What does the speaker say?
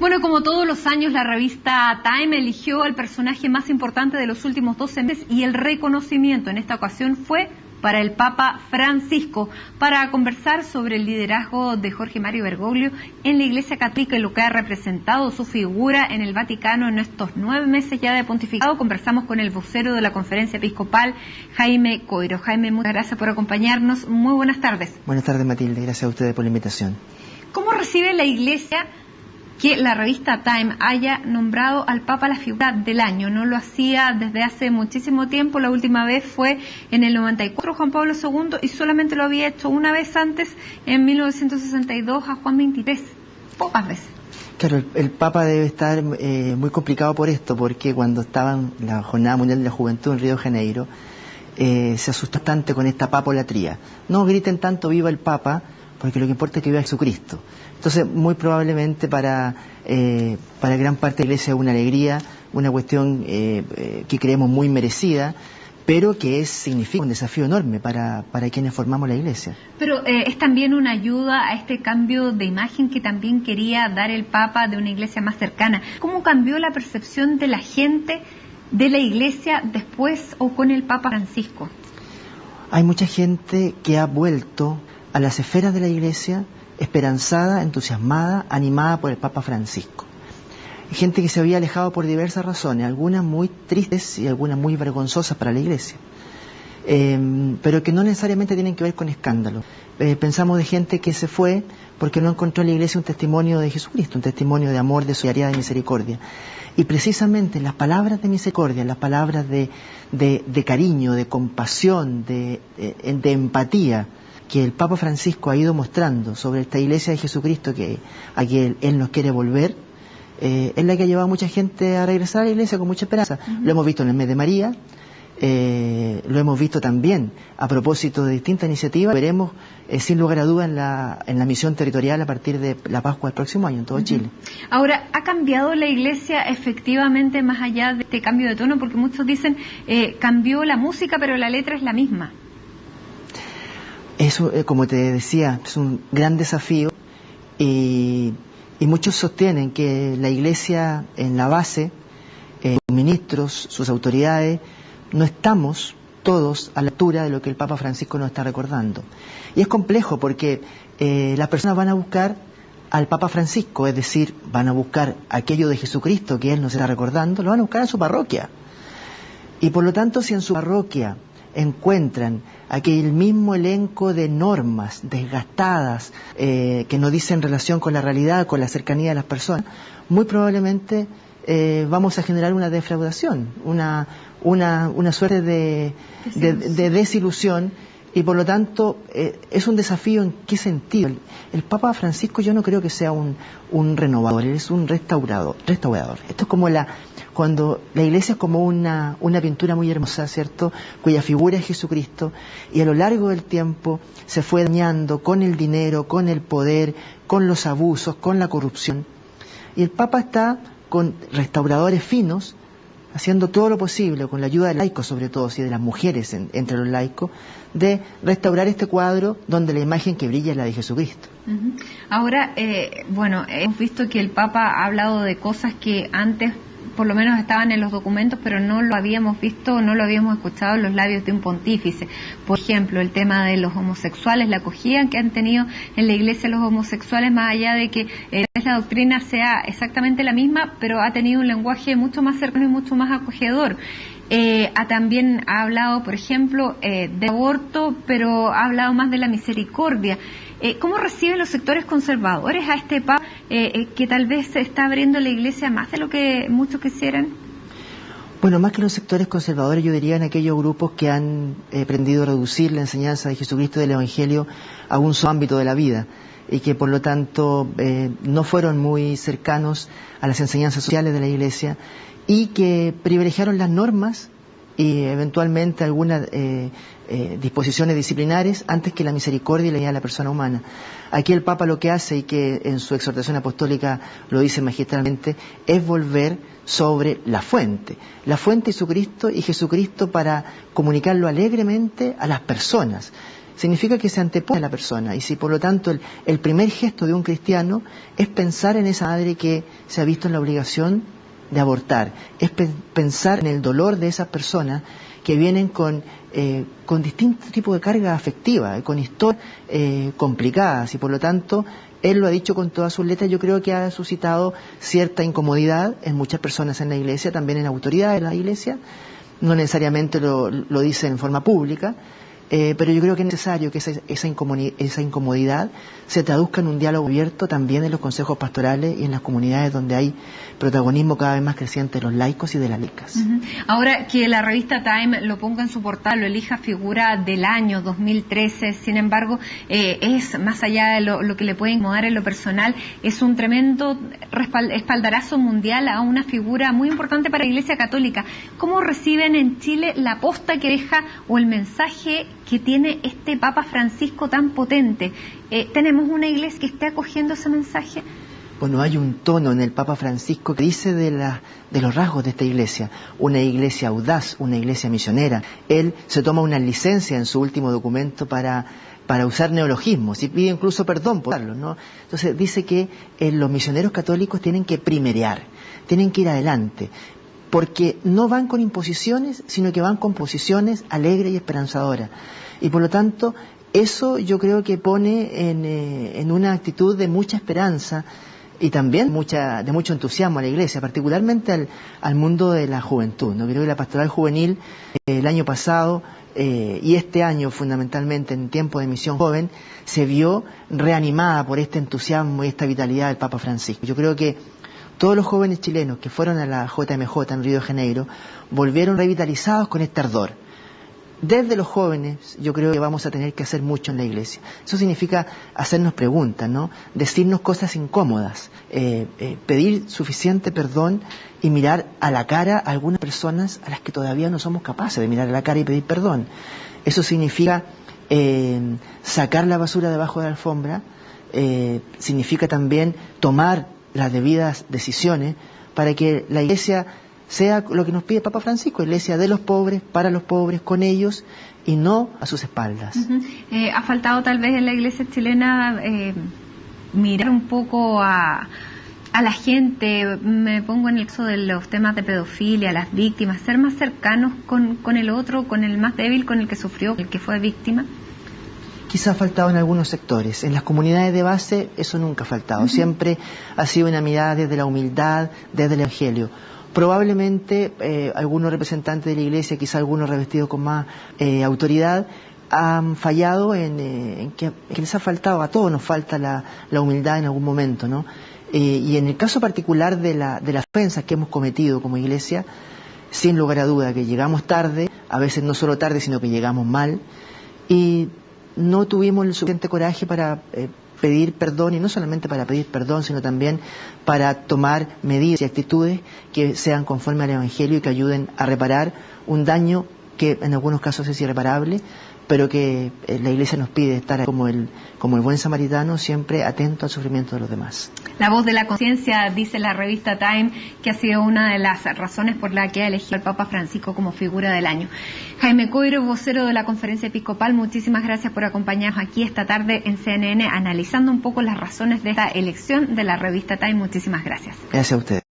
Bueno, como todos los años, la revista Time eligió al personaje más importante de los últimos 12 meses y el reconocimiento en esta ocasión fue para el Papa Francisco, para conversar sobre el liderazgo de Jorge Mario Bergoglio en la Iglesia Católica y lo que ha representado su figura en el Vaticano en estos 9 meses ya de pontificado. Conversamos con el vocero de la Conferencia Episcopal, Jaime Coiro. Jaime, muchas gracias por acompañarnos. Muy buenas tardes. Buenas tardes, Matilde. Gracias a ustedes por la invitación. ¿Cómo recibe la Iglesia que la revista Time haya nombrado al Papa la figura del año? No lo hacía desde hace muchísimo tiempo. La última vez fue en el 94 Juan Pablo II y solamente lo había hecho una vez antes, en 1962, a Juan XXIII. Pocas veces. Claro, el Papa debe estar muy complicado por esto, porque cuando estaba en la Jornada Mundial de la Juventud en Río de Janeiro, se asustó bastante con esta papolatría. No griten tanto viva el Papa, porque lo que importa es que viva Jesucristo. Entonces, muy probablemente para gran parte de la Iglesia es una alegría, una cuestión que creemos muy merecida, pero que significa un desafío enorme para quienes formamos la Iglesia. Pero es también una ayuda a este cambio de imagen que también quería dar el Papa de una Iglesia más cercana. ¿Cómo cambió la percepción de la gente de la Iglesia después o con el Papa Francisco? Hay mucha gente que ha vuelto a las esferas de la Iglesia esperanzada, entusiasmada, animada por el Papa Francisco. Hay gente que se había alejado por diversas razones, algunas muy tristes y algunas muy vergonzosas para la Iglesia, pero que no necesariamente tienen que ver con escándalos. Pensamos de gente que se fue porque no encontró en la Iglesia un testimonio de Jesucristo, un testimonio de amor, de solidaridad, de misericordia. Y precisamente las palabras de misericordia, las palabras de cariño, de compasión, de empatía, que el Papa Francisco ha ido mostrando sobre esta Iglesia de Jesucristo a que Él nos quiere volver, es la que ha llevado a mucha gente a regresar a la Iglesia con mucha esperanza. Lo hemos visto en el mes de María, lo hemos visto también a propósito de distintas iniciativas. Veremos sin lugar a dudas en la misión territorial a partir de la Pascua del próximo año en todo Chile. Ahora, ¿ha cambiado la Iglesia efectivamente más allá de este cambio de tono? Porque muchos dicen, cambió la música pero la letra es la misma. Eso, como te decía, es un gran desafío y muchos sostienen que la Iglesia en la base, sus ministros, sus autoridades, no estamos todos a la altura de lo que el Papa Francisco nos está recordando. Y es complejo porque las personas van a buscar al Papa Francisco, es decir, van a buscar aquello de Jesucristo que Él nos está recordando, lo van a buscar a su parroquia. Y por lo tanto, si en su parroquia encuentran aquel mismo elenco de normas desgastadas que nos dicen relación con la realidad, con la cercanía de las personas, muy probablemente vamos a generar una defraudación, una suerte de desilusión, y por lo tanto es un desafío. ¿En qué sentido? El Papa Francisco yo no creo que sea un renovador, él es un restaurador. Esto es como cuando la Iglesia es como una pintura muy hermosa, ¿cierto?, cuya figura es Jesucristo, y a lo largo del tiempo se fue dañando con el dinero, con el poder, con los abusos, con la corrupción. Y el Papa está con restauradores finos, haciendo todo lo posible, con la ayuda de laicos sobre todo, y de las mujeres entre los laicos, de restaurar este cuadro donde la imagen que brilla es la de Jesucristo. Ahora, hemos visto que el Papa ha hablado de cosas que antes por lo menos estaban en los documentos, pero no lo habíamos visto, no lo habíamos escuchado en los labios de un pontífice. Por ejemplo, el tema de los homosexuales, la acogida que han tenido en la Iglesia los homosexuales, más allá de que la doctrina sea exactamente la misma, pero ha tenido un lenguaje mucho más cercano y mucho más acogedor. También ha hablado, por ejemplo, de aborto, pero ha hablado más de la misericordia. ¿Cómo reciben los sectores conservadores a este Papa que tal vez se está abriendo la Iglesia más de lo que muchos quisieran? Bueno, más que los sectores conservadores, yo diría en aquellos grupos que han aprendido a reducir la enseñanza de Jesucristo y del Evangelio a un solo ámbito de la vida, y que por lo tanto no fueron muy cercanos a las enseñanzas sociales de la Iglesia, y que privilegiaron las normas y eventualmente algunas disposiciones disciplinares antes que la misericordia y la dignidad de la persona humana. Aquí el Papa lo que hace, y que en su exhortación apostólica lo dice magistralmente, es volver sobre la fuente es Jesucristo, y Jesucristo para comunicarlo alegremente a las personas. significa que se antepone a la persona. Y si por lo tanto el primer gesto de un cristiano es pensar en esa madre que se ha visto en la obligación de abortar, es pensar en el dolor de esas personas que vienen con distintos tipos de carga afectiva, con historias complicadas, y por lo tanto él lo ha dicho con todas sus letras. Yo creo que ha suscitado cierta incomodidad en muchas personas en la Iglesia, también en autoridades de la Iglesia. No necesariamente lo dicen en forma pública, pero yo creo que es necesario que esa incomodidad se traduzca en un diálogo abierto también en los consejos pastorales y en las comunidades donde hay protagonismo cada vez más creciente de los laicos y de las laicas. Ahora, que la revista Time lo ponga en su portal, lo elija figura del año 2013, sin embargo, es más allá de lo que le puede incomodar en lo personal, es un tremendo espaldarazo mundial a una figura muy importante para la Iglesia Católica. ¿Cómo reciben en Chile la posta que deja o el mensaje que tiene este Papa Francisco tan potente? ¿Tenemos una iglesia que esté acogiendo ese mensaje? Bueno, hay un tono en el Papa Francisco que dice de los rasgos de esta iglesia, una iglesia audaz, una iglesia misionera. Él se toma una licencia en su último documento para usar neologismos y pide incluso perdón por usarlos, ¿no? Entonces dice que los misioneros católicos tienen que primerear, tienen que ir adelante, porque no van con imposiciones, sino que van con posiciones alegres y esperanzadoras. Y por lo tanto, eso yo creo que pone en una actitud de mucha esperanza y también de mucho entusiasmo a la Iglesia, particularmente al mundo de la juventud, ¿no? Creo que la pastoral juvenil el año pasado y este año fundamentalmente en tiempo de misión joven se vio reanimada por este entusiasmo y esta vitalidad del Papa Francisco. Yo creo que todos los jóvenes chilenos que fueron a la JMJ en Río de Janeiro volvieron revitalizados con este ardor. Desde los jóvenes yo creo que vamos a tener que hacer mucho en la Iglesia. Eso significa hacernos preguntas, ¿no? Decirnos cosas incómodas, pedir suficiente perdón y mirar a la cara a algunas personas a las que todavía no somos capaces de mirar a la cara y pedir perdón. Eso significa sacar la basura debajo de la alfombra, significa también tomar las debidas decisiones para que la Iglesia sea lo que nos pide Papa Francisco, Iglesia de los pobres, para los pobres, con ellos y no a sus espaldas. Ha faltado tal vez en la Iglesia chilena mirar un poco a la gente, me pongo en el caso de los temas de pedofilia, las víctimas, ser más cercanos con el otro, con el más débil, con el que sufrió, el que fue víctima. Quizá ha faltado en algunos sectores. En las comunidades de base eso nunca ha faltado. Siempre ha sido una mirada desde la humildad, desde el Evangelio. Probablemente algunos representantes de la Iglesia, quizá algunos revestidos con más autoridad, han fallado en que les ha faltado, a todos nos falta la humildad en algún momento, ¿no? Y en el caso particular de las ofensas que hemos cometido como Iglesia, sin lugar a duda que llegamos tarde, a veces no solo tarde, sino que llegamos mal, y no tuvimos el suficiente coraje para pedir perdón, y no solamente para pedir perdón, sino también para tomar medidas y actitudes que sean conforme al Evangelio y que ayuden a reparar un daño que en algunos casos es irreparable, pero que la Iglesia nos pide estar como el buen samaritano, siempre atento al sufrimiento de los demás. La voz de la conciencia, dice la revista Time, que ha sido una de las razones por la que ha elegido al Papa Francisco como figura del año. Jaime Coiro, vocero de la Conferencia Episcopal, muchísimas gracias por acompañarnos aquí esta tarde en CNN, analizando un poco las razones de esta elección de la revista Time. Muchísimas gracias. Gracias a ustedes.